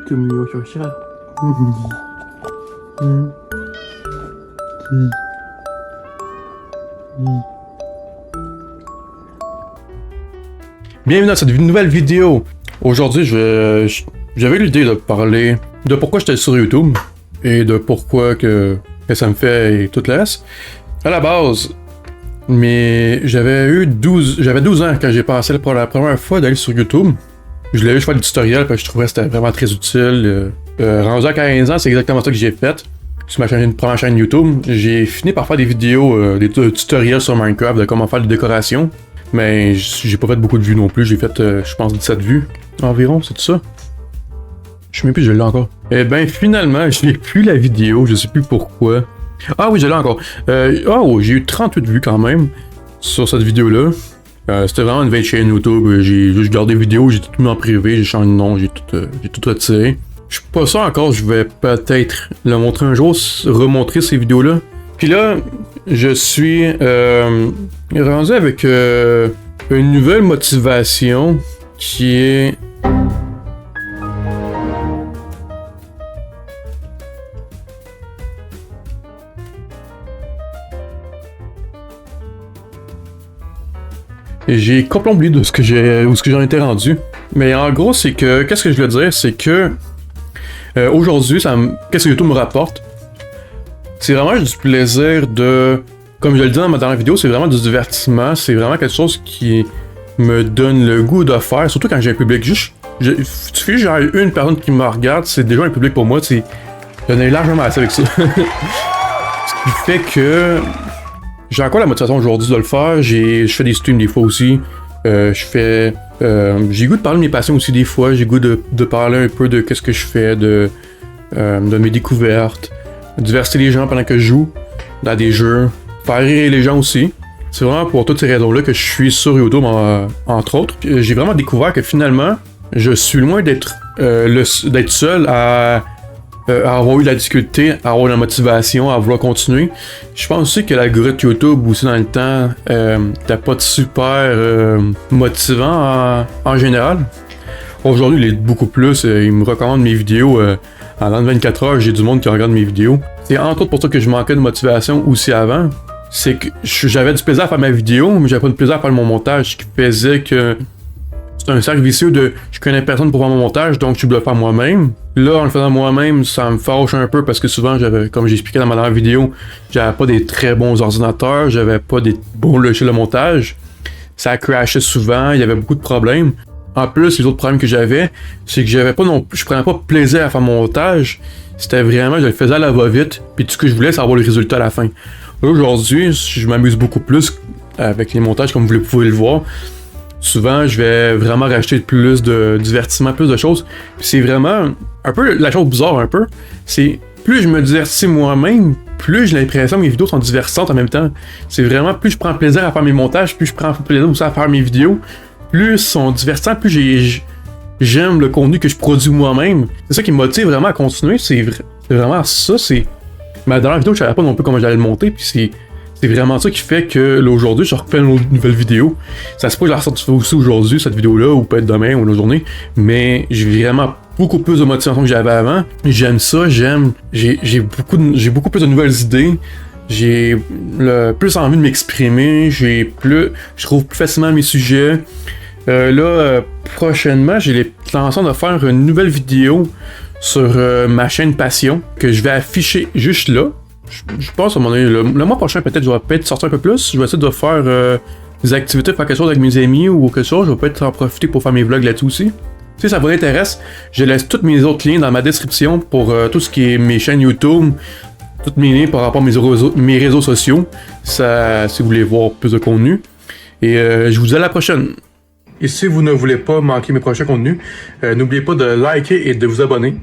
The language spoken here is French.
怎么有手下？Bienvenue dans cette nouvelle vidéo. Aujourd'hui, j'avais l'idée de parler de pourquoi j'étais sur YouTube et de pourquoi que ça me fait et tout le reste. À la base, mais j'avais 12 ans quand j'ai pensé pour la première fois d'aller sur YouTube. Je voulais juste faire des tutoriels parce que je trouvais que c'était vraiment très utile. Rendu à 15 ans, c'est exactement ça que j'ai fait. Sur ma première chaîne YouTube, j'ai fini par faire des vidéos, des tutoriels sur Minecraft de comment faire des décorations. Mais j'ai pas fait beaucoup de vues non plus, j'ai fait, je pense, 17 vues environ, c'est tout ça? Je sais même plus, je l'ai encore. Eh ben, finalement, je n'ai plus la vidéo, je sais plus pourquoi. Ah oui, je l'ai encore. J'ai eu 38 vues quand même sur cette vidéo-là. C'était vraiment une veille chaîne YouTube, j'ai juste gardé les vidéos, j'ai tout mis en privé, j'ai changé de nom, j'ai tout retiré. Je suis pas sûr encore, je vais peut-être le montrer un jour, remontrer ces vidéos-là. Puis là, je suis rendu avec une nouvelle motivation qui est... J'ai complètement oublié de ce que j'en étais rendu. Mais en gros, c'est que... Qu'est-ce que je veux dire? C'est que... aujourd'hui, qu'est-ce que YouTube me rapporte? C'est vraiment du plaisir de... Comme je le dis dans ma dernière vidéo, c'est vraiment du divertissement. C'est vraiment quelque chose qui me donne le goût de faire. Surtout quand j'ai un public. Il suffit que j'ai une personne qui me regarde, c'est déjà un public pour moi. J'en ai largement assez avec ça. Ce qui fait que... J'ai encore la motivation aujourd'hui de le faire. Je fais des streams des fois aussi. J'ai goût de parler de mes passions aussi des fois. J'ai goût de parler un peu de qu'est-ce que je fais, de mes découvertes, divertir les gens pendant que je joue dans des jeux, faire rire les gens aussi. C'est vraiment pour toutes ces raisons-là que je suis sur YouTube, entre autres. J'ai vraiment découvert que finalement, je suis loin d'être seul à avoir eu la difficulté, à avoir la motivation, à vouloir continuer. Je pense aussi que l'algorithme YouTube aussi dans le temps n'était pas super motivant en général. Aujourd'hui, il est beaucoup plus. Il me recommande mes vidéos en 24 heures. J'ai du monde qui regarde mes vidéos. C'est entre autres pour ça que je manquais de motivation aussi avant. C'est que j'avais du plaisir à faire ma vidéo, mais j'avais pas de plaisir à faire mon montage, ce qui faisait que c'est un cercle vicieux de je connais personne pour faire mon montage, donc je dois le faire moi-même. Là, en le faisant moi-même, ça me fâche un peu parce que souvent, comme j'ai expliqué dans ma dernière vidéo, j'avais pas des très bons ordinateurs, j'avais pas des bons logiciels de montage. Ça crashait souvent, il y avait beaucoup de problèmes. En plus, les autres problèmes que j'avais, c'est que je prenais pas plaisir à faire mon montage. C'était vraiment, je le faisais à la va-vite, puis tout ce que je voulais, c'est avoir le résultat à la fin. Aujourd'hui, je m'amuse beaucoup plus avec les montages, comme vous pouvez le voir. Souvent, je vais vraiment rajouter plus de divertissement, plus de choses. Puis c'est vraiment un peu la chose bizarre un peu. C'est plus je me divertis moi-même, plus j'ai l'impression que mes vidéos sont divertissantes en même temps. C'est vraiment plus je prends plaisir à faire mes montages, plus je prends plaisir aussi à faire mes vidéos, plus ils sont divertissants, plus j'aime le contenu que je produis moi-même. C'est ça qui me motive vraiment à continuer. C'est vraiment ça. C'est ma dernière vidéo, je savais pas non plus comment j'allais le monter, puis c'est vraiment ça qui fait que là aujourd'hui, je refais une nouvelle vidéo. Ça se peut que je la ressorte aussi aujourd'hui, cette vidéo-là, ou peut-être demain ou une autre journée. Mais j'ai vraiment beaucoup plus de motivation que j'avais avant. J'aime ça, j'ai beaucoup plus de nouvelles idées. J'ai plus envie de m'exprimer. Je trouve plus facilement mes sujets. Prochainement, j'ai l'intention de faire une nouvelle vidéo sur ma chaîne Passion que je vais afficher juste là. Je pense à mon avis, le mois prochain, peut-être, je vais peut-être sortir un peu plus. Je vais essayer de faire des activités, faire quelque chose avec mes amis ou quelque chose. Je vais peut-être en profiter pour faire mes vlogs là-dessus aussi. Si ça vous intéresse, je laisse tous mes autres liens dans ma description pour tout ce qui est mes chaînes YouTube, tous mes liens par rapport à mes réseaux sociaux. Ça, si vous voulez voir plus de contenu. Et je vous dis à la prochaine. Et si vous ne voulez pas manquer mes prochains contenus, n'oubliez pas de liker et de vous abonner.